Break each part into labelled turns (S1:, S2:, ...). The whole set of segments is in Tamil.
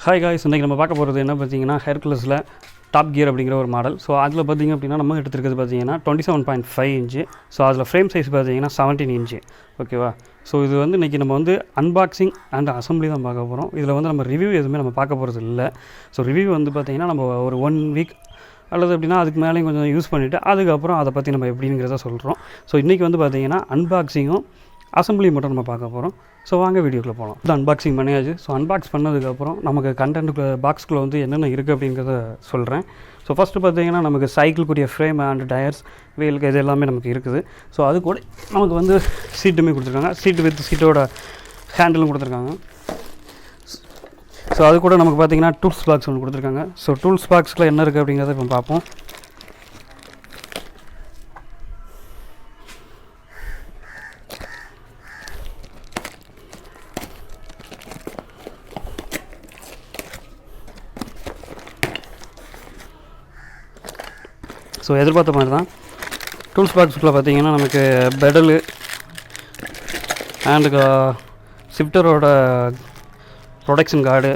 S1: ஹாய் காய்ஸ், இன்றைக்கி நம்ம பார்க்க போகிறது என்ன பார்த்தீங்கன்னா ஹெர்குலஸில் டாப் கியர் அப்படிங்கிற ஒரு மாடல். ஸோ அதில் பார்த்திங்க அப்படின்னா நம்ம எடுத்துருக்கிறது பார்த்தீங்கன்னா 27.5 இன்ச்சு. ஸோ அதில் ஃப்ரேம் சைஸ் பார்த்தீங்கன்னா 17 இன்ச்சு. ஓகேவா? ஸோ இது வந்து இன்றைக்கி நம்ம வந்து அன்பாக்சிங் அண்ட் அசம்பிளி தான் பார்க்க போகிறோம். இதில் வந்து நம்ம ரிவ்யூ எதுவுமே நம்ம பார்க்க போகிறது இல்லை. ஸோ ரிவ்யூ வந்து பார்த்திங்கன்னா நம்ம ஒரு 1 வீக் அல்லது அப்படின்னா அதுக்கு மேலேயும் கொஞ்சம் யூஸ் பண்ணிவிட்டு அதுக்கப்புறம் அதை பற்றி நம்ம எப்படிங்கிறத சொல்கிறோம். ஸோ இன்றைக்கி வந்து பார்த்திங்கன்னா அன்பாக்சிங்கும் அசம்பிளி மட்டும் நம்ம பார்க்க போகிறோம். ஸோ வாங்க வீடியோக்குள்ளே போகலாம். இது அன்பாக்சிங் பண்ணியாச்சு. ஸோ அன்பாக்ஸ் பண்ணதுக்கப்புறம் நமக்கு கண்டென்ட்டுக்குள்ளே பாக்ஸ்குள்ளே வந்து என்னென்ன இருக்குது அப்படிங்கிறத சொல்கிறேன். ஸோ ஃபஸ்ட்டு பார்த்தீங்கன்னா நமக்கு சைக்கிள்க்குரிய ஃப்ரேம் அண்ட் டயர்ஸ் வீலுக்கு இது எல்லாமே நமக்கு இருக்குது. ஸோ அது கூட நமக்கு வந்து சீட்டுமே கொடுத்துருக்காங்க. சீட்டு வித் சீட்டோட ஹேண்டிலும் கொடுத்துருக்காங்க. ஸோ அது கூட நமக்கு பார்த்திங்கன்னா டூல்ஸ் பாக்ஸ் ஒன்று கொடுத்துருக்காங்க. ஸோ டூல்ஸ் பாக்ஸில் என்ன இருக்குது அப்படிங்கிறத இப்போ பார்ப்போம். ஸோ எதிர்பார்த்த மாதிரி தான் டூல்ஸ் பாக்ஸுக்குள்ளே பார்த்தீங்கன்னா நமக்கு பெடலு அண்டு ஷிஃப்டரோட ப்ரொடக்ஷன் கார்டு,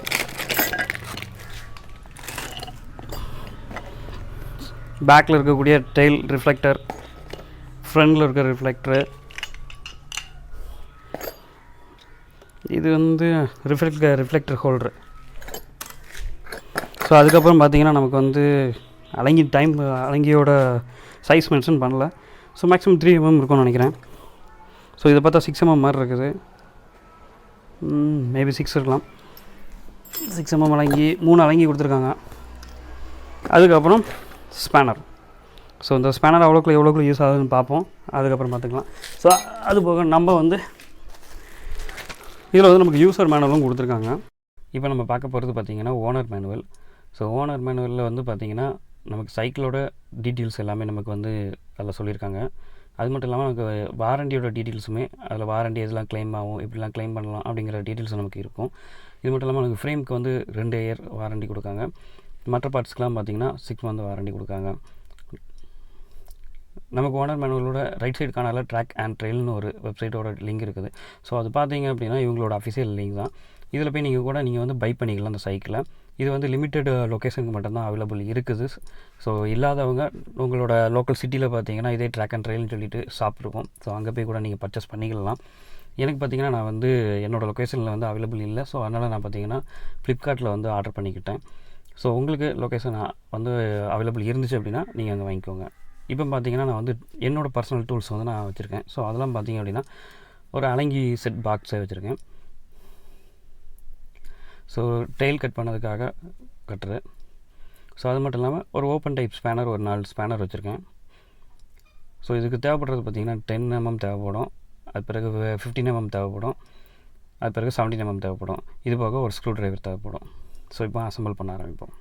S1: பேக்கில் இருக்கக்கூடிய டெயில் ரிஃப்ளெக்டர், ஃப்ரண்டில் இருக்கிற ரிஃப்ளெக்டரு, இது வந்து ரிஃப்ளெக்டர் ஹோல்டரு. ஸோ அதுக்கப்புறம் பார்த்திங்கன்னா நமக்கு வந்து அலங்கியோட சைஸ் மென்ஷன் பண்ணல. ஸோ மேக்ஸிமம் 3 mm இருக்கும்னு நினைக்கிறேன். ஸோ இதை பார்த்தா 6 mm மாதிரி இருக்குது. மேபி 6 இருக்கலாம். 6 mm அலங்கி 3 அலங்கி கொடுத்துருக்காங்க. அதுக்கப்புறம் ஸ்பேனர். ஸோ இந்த ஸ்பேனர் எவ்வளோக்குள்ள யூஸ் ஆகுதுன்னு பார்ப்போம். அதுக்கப்புறம் பார்த்துக்கலாம். ஸோ அது போக நம்ம வந்து இதில் வந்து நமக்கு யூசர் மேனுவலும் கொடுத்துருக்காங்க. இப்போ நம்ம பார்க்க போகிறது பார்த்திங்கன்னா ஓனர் மேனுவல். ஸோ ஓனர் மேனுவலில் வந்து பார்த்திங்கன்னா நமக்கு சைக்கிளோட டீட்டெயில்ஸ் எல்லாமே நமக்கு வந்து அதில் சொல்லியிருக்காங்க. அது மட்டும் இல்லாமல் நமக்கு வாரண்டியோட டீட்டெயில்ஸுமே அதில் வாரண்டி எதெல்லாம் க்ளைம் ஆகும், எப்படிலாம் க்ளைம் பண்ணலாம் அப்படிங்கிற டீட்டெயில்ஸ் நமக்கு இருக்கும். இது மட்டும் இல்லாமல் நமக்கு ஃப்ரேமுக்கு வந்து 2 இயர் வாரண்டி கொடுக்காங்க. மற்ற பார்ட்ஸ்க்கெலாம் பார்த்திங்கன்னா 6 month வாரண்டி கொடுக்காங்க. நமக்கு ஓனர் மேனுவலோட ரைட் சைடு காணல ட்ராக் அண்ட் ட்ரெயில்னு ஒரு வெப்சைட்டோட லிங்க் இருக்குது. ஸோ அது பார்த்தீங்க அப்படின்னா இவங்களோட அஃபிஷியல் லிங்க் தான். இதில் போய் நீங்கள் வந்து பை பண்ணிக்கலாம் அந்த சைக்கிளை. இது வந்து லிமிட்டட் லொக்கேஷனுக்கு மட்டும்தான் அவைலபிள் இருக்குது. ஸோ இல்லாதவங்க உங்களோட லோக்கல் சிட்டியில் பார்த்தீங்கன்னா இதே ட்ராக் அண்ட் ட்ரெயில்னு சொல்லிட்டு ஷாப் இருக்கும். ஸோ அங்கே போய் கூட நீங்கள் பர்ச்சேஸ் பண்ணிக்கலாம். எனக்கு பார்த்திங்கன்னா நான் வந்து என்னோடய லொக்கேஷனில் வந்து அவைலபிள் இல்லை. ஸோ அதனால் நான் பார்த்திங்கன்னா ஃப்ளிப்கார்ட்டில் வந்து ஆர்டர் பண்ணிக்கிட்டேன். ஸோ உங்களுக்கு லொக்கேஷன் வந்து அவைலபிள் இருந்துச்சு அப்படின்னா நீங்கள் அங்கே வாங்கிக்கோங்க. இப்போ பார்த்திங்கன்னா நான் வந்து என்னோடய பர்சனல் டூல்ஸ் வந்து நான் வச்சுருக்கேன். ஸோ அதெல்லாம் பார்த்திங்க அப்படின்னா ஒரு அலங்கி செட் பாக்ஸை வச்சுருக்கேன். ஸோ டெயில் கட் பண்ணதுக்காக கட்டுறது. ஸோ அது மட்டும் இல்லாமல் ஒரு ஓப்பன் டைப் ஸ்பேனர் ஒரு 4 ஸ்பேனர் வச்சுருக்கேன். ஸோ இதுக்கு தேவைப்படுறது பார்த்திங்கன்னா 10 mm தேவைப்படும். அது பிறகு 15 mm தேவைப்படும். அது பிறகு 17 mm தேவைப்படும். இது போக ஒரு ஸ்க்ரூ ட்ரைவர் தேவைப்படும். ஸோ இப்போ அசம்பிள் பண்ண ஆரம்பிப்போம்.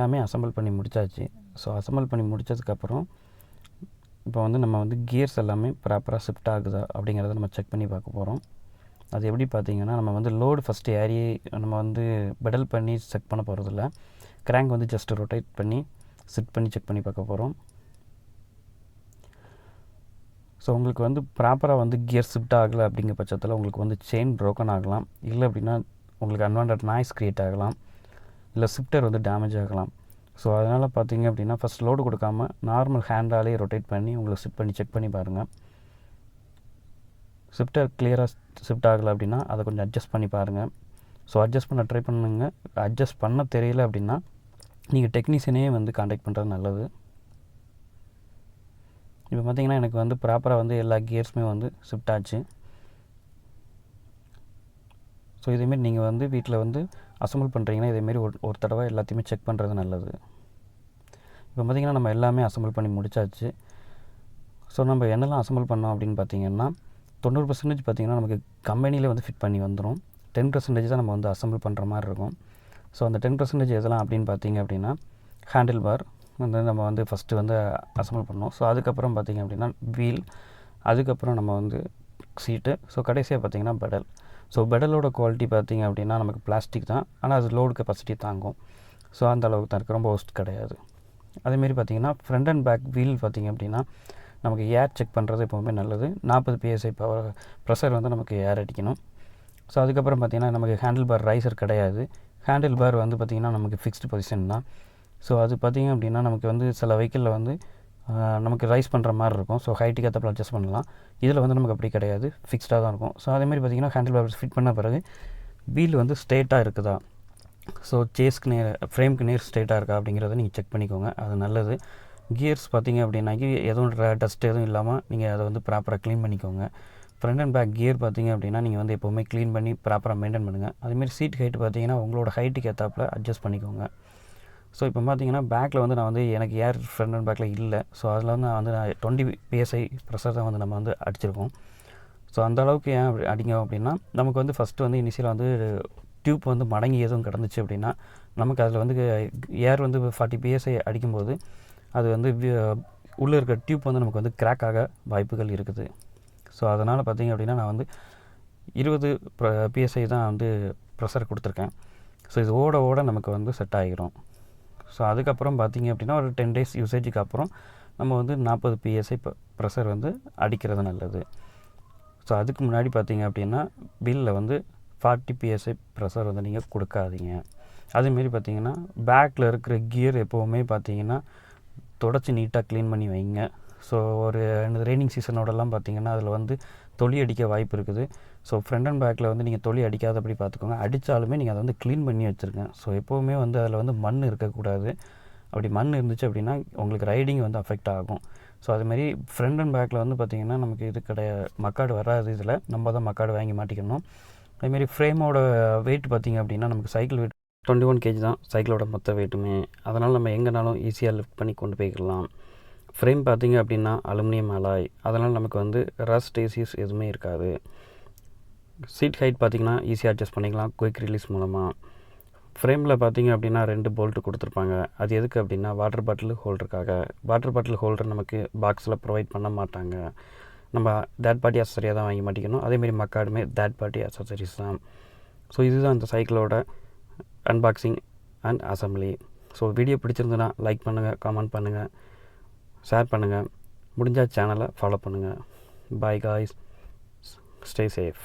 S2: எல்லாமே அசம்பிள் பண்ணி முடிச்சாச்சு. ஸோ அசம்பிள் பண்ணி முடித்ததுக்கப்புறம் இப்போ வந்து நம்ம வந்து கியர்ஸ் எல்லாமே ப்ராப்பராக ஷிஃப்ட் ஆகுதா அப்படிங்கிறத நம்ம செக் பண்ணி பார்க்க போகிறோம். அது எப்படி பார்த்தீங்கன்னா, நம்ம வந்து லோடு ஃபஸ்ட்டு ஏறி நம்ம வந்து பெடல் பண்ணி செக் பண்ண போகிறதில்ல. கிராங்க் வந்து ஜஸ்ட்டு ரொட்டேட் பண்ணி செட் பண்ணி செக் பண்ணி பார்க்க போகிறோம். ஸோ உங்களுக்கு வந்து ப்ராப்பராக வந்து கியர் ஷிஃப்ட் ஆகலை அப்படிங்கிற பட்சத்தில் உங்களுக்கு வந்து செயின் ப்ரோக்கன் ஆகலாம். இல்லை அப்படின்னா உங்களுக்கு அன்வான்ட் நாய்ஸ் க்ரியேட் ஆகலாம். இல்லை ஷிஃப்டர் வந்து டேமேஜ் ஆகலாம். ஸோ அதனால் பார்த்தீங்க அப்படின்னா ஃபஸ்ட் லோடு கொடுக்காம நார்மல் ஹேண்டாலே ரொட்டேட் பண்ணி உங்களுக்கு ஷிஃப்ட் பண்ணி செக் பண்ணி பாருங்கள். ஷிஃப்டர் கிளியராக ஷிஃப்ட் ஆகலை அப்படின்னா அதை கொஞ்சம் அட்ஜஸ்ட் பண்ணி பாருங்கள். ஸோ அட்ஜஸ்ட் பண்ண ட்ரை பண்ணுங்க. அட்ஜஸ்ட் பண்ண தெரியல அப்படின்னா நீங்கள் டெக்னீஷியனே வந்து காண்டாக்ட் பண்ணுறது நல்லது. இப்போ பார்த்தீங்கன்னா எனக்கு வந்து ப்ராப்பராக வந்து எல்லா கியர்ஸுமே வந்து ஷிஃப்ட் ஆச்சு. ஸோ இதேமாரி நீங்கள் வந்து வீட்டில் வந்து அசம்பிள் பண்ணுறீங்கன்னா இதேமாரி ஒரு தடவை எல்லாத்தையுமே செக் பண்ணுறது நல்லது. இப்போ பார்த்திங்கன்னா நம்ம எல்லாமே அசம்பிள் பண்ணி முடிச்சாச்சு. ஸோ நம்ம என்னெல்லாம் அசம்பிள் பண்ணோம் அப்படின்னு பார்த்தீங்கன்னா 90% பார்த்திங்கன்னா நமக்கு கம்பெனியில் வந்து ஃபிட் பண்ணி வந்துடும். 10% தான் நம்ம வந்து அசம்பிள் பண்ணுற மாதிரி இருக்கும். ஸோ அந்த 10% எதெல்லாம் அப்படின்னு பார்த்தீங்க அப்படின்னா ஹேண்டில் பார் வந்து நம்ம வந்து ஃபஸ்ட்டு வந்து அசம்பிள் பண்ணோம். ஸோ அதுக்கப்புறம் பார்த்திங்க அப்படின்னா வீல், அதுக்கப்புறம் நம்ம வந்து சீட்டு, ஸோ கடைசியாக பார்த்திங்கன்னா பெடல். ஸோ பெடலோட குவாலிட்டி பார்த்திங்க அப்படின்னா நமக்கு பிளாஸ்டிக் தான், ஆனால் அது லோடு கெப்பாசிட்டி தாங்கும். ஸோ அந்த அளவுக்கு தான் இருக்குது, ரொம்ப ஒஸ்ட் கிடையாது. அதேமாரி பார்த்திங்கன்னா ஃப்ரண்ட் அண்ட் பேக் வீல் பார்த்திங்க அப்படின்னா நமக்கு ஏர் செக் பண்ணுறது எப்போவுமே நல்லது. 40 PSI பவர் ப்ரெஷர் வந்து நமக்கு ஏர் அடிக்கணும். ஸோ அதுக்கப்புறம் பார்த்திங்கன்னா நமக்கு ஹேண்டில் பார் ரைசர் கிடையாது. ஹேண்டில் பார் வந்து பார்த்திங்கன்னா நமக்கு ஃபிக்ஸ்டு பொசிஷன் தான். ஸோ அது பார்த்திங்க அப்படின்னா நமக்கு வந்து சில வெஹிக்கிளில் வந்து நமக்கு ரைஸ் பண்ணுற மாதிரி இருக்கும். ஸோ ஹைட்டுக்கு ஏற்றப்பல அட்ஜஸ்ட் பண்ணலாம். இதில் வந்து நமக்கு அப்படி கிடையாது, ஃபிக்ஸ்டாக தான் இருக்கும். ஸோ அதேமாதிரி பார்த்திங்கன்னா ஹேண்டில் பார் ஃபிட் பண்ண பிறகு வீல் வந்து ஸ்ட்ரெயிட்டாக இருக்குதா, ஸோ சேஸ்க்கு நேர் ஃப்ரேம்க்கு நேர் ஸ்ட்ரெயிட்டாக இருக்கா அப்படிங்கிறத நீங்கள் செக் பண்ணிக்கோங்க, அது நல்லது. கியர்ஸ் பார்த்திங்க அப்படின்னாக்கி எதுவும் டஸ்ட் எதுவும் இல்லாமல் நீங்கள் அதை வந்து ப்ராப்பராக க்ளீன் பண்ணிக்கோங்க. ஃப்ரண்ட் அண்ட் பேக் கியர் பார்த்திங்க அப்படின்னா நீங்கள் வந்து எப்போவுமே க்ளீன் பண்ணி ப்ராப்பராக மெயின்டைன் பண்ணுங்கள். அதேமாதிரி சீட் ஹைட் பார்த்திங்கன்னா உங்களோட ஹைட்டுக்கு ஏற்றாப்புல அட்ஜஸ்ட் பண்ணிக்கோங்க. ஸோ இப்போ பார்த்திங்கன்னா பேக்கில் வந்து நான் வந்து எனக்கு ஏர் ஃப்ரண்ட் அண்ட் பேக்கில் இல்லை. ஸோ அதில் வந்து நான் 20 PSI ப்ரெஷர் தான் வந்து நம்ம வந்து அடிச்சிருக்கோம். ஸோ அந்த அளவுக்கு ஏன் அடிங்க அப்படின்னா நமக்கு வந்து ஃபஸ்ட்டு வந்து இனிஷியலாக வந்து டியூப் வந்து மடங்கி எதுவும் கிடந்துச்சு அப்படின்னா நமக்கு அதில் வந்து ஏர் வந்து 40 PSI அடிக்கும்போது அது வந்து உள்ளே இருக்க டியூப் வந்து நமக்கு வந்து கிராக் ஆக வாய்ப்புகள் இருக்குது. ஸோ அதனால் பார்த்திங்க அப்படின்னா நான் வந்து 20 PSI தான் வந்து ப்ரெஷர் கொடுத்துருக்கேன். ஸோ இது ஓட ஓட நமக்கு வந்து செட் ஆகிரும். ஸோ அதுக்கப்புறம் பார்த்திங்க அப்படின்னா ஒரு 10 days யூசேஜுக்கு அப்புறம் நம்ம வந்து 40 PSI ப்ரெஷர் வந்து அடிக்கிறது நல்லது. ஸோ அதுக்கு முன்னாடி பார்த்திங்க அப்படின்னா வீலில் வந்து 40 PSI ப்ரெஷர் வந்து நீங்கள் கொடுக்காதீங்க. அதேமாரி பார்த்திங்கன்னா பேக்கில் இருக்கிற கியர் எப்போவுமே பார்த்திங்கன்னா தொடச்சி நீட்டாக க்ளீன் பண்ணி வைங்க. ஸோ ஒரு ரெய்னிங் சீசனோடலாம் பார்த்திங்கன்னா அதில் வந்து தொளி அடிக்க வாய்ப்பு இருக்குது. ஸோ ஃப்ரண்ட் அண்ட் பேக்கில் வந்து நீங்கள் தொளி அடிக்காதபடி பார்த்துக்கோங்க. அடித்தாலுமே நீங்கள் அதை வந்து க்ளீன் பண்ணி வச்சுருங்க. ஸோ எப்போவுமே வந்து அதில் வந்து மண் இருக்கக்கூடாது. அப்படி மண் இருந்துச்சு அப்படின்னா உங்களுக்கு ரைடிங் வந்து அஃபெக்ட் ஆகும். ஸோ அதுமாரி ஃப்ரண்ட் அண்ட் பேக்கில் வந்து பார்த்திங்கன்னா நமக்கு இது மக்காடு வராது. இதில் நம்ம தான் மக்காடு வாங்கி மாட்டிக்கணும். அதேமாரி ஃப்ரேமோட வெயிட் பார்த்திங்க அப்படின்னா நமக்கு சைக்கிள் வெயிட் 21 kg தான் சைக்கிளோட மொத்த வெயிட்டுமே. அதனால் நம்ம எங்கேனாலும் ஈஸியாக லிஃப்ட் பண்ணி கொண்டு போய்க்கலாம். ஃப்ரேம் பார்த்திங்க அப்படின்னா அலுமினியம் அலாய், அதனால் நமக்கு வந்து ரஸ்ட் ஏசிஸ் எதுவுமே இருக்காது. சீட் ஹைட் பார்த்திங்கன்னா ஈஸியாக அட்ஜஸ்ட் பண்ணிக்கலாம் குயிக் ரிலீஸ் மூலமாக. ஃப்ரேமில் பார்த்திங்க அப்படின்னா 2 போல்ட்டு கொடுத்துருப்பாங்க. அது எதுக்கு அப்படின்னா வாட்டர் பாட்டில் ஹோல்டருக்காக. வாட்டர் பாட்டில் ஹோல்டர் நமக்கு பாக்ஸில் ப்ரொவைட் பண்ண மாட்டாங்க. நம்ம தேர்ட் பார்ட்டி அக்சசரியாக தான் வாங்கி மாட்டிக்கணும். அதேமாரி மக்காடுமே தேர்ட் பார்ட்டி அக்சசரிஸ் தான். ஸோ இதுதான் இந்த சைக்கிளோட unboxing and assembly. So video பிடிச்சிருந்துன்னா லைக் பண்ணுங்கள், கமெண்ட் பண்ணுங்கள், ஷேர் பண்ணுங்கள். முடிஞ்சால் சேனலை ஃபாலோ பண்ணுங்கள். Bye guys, stay safe.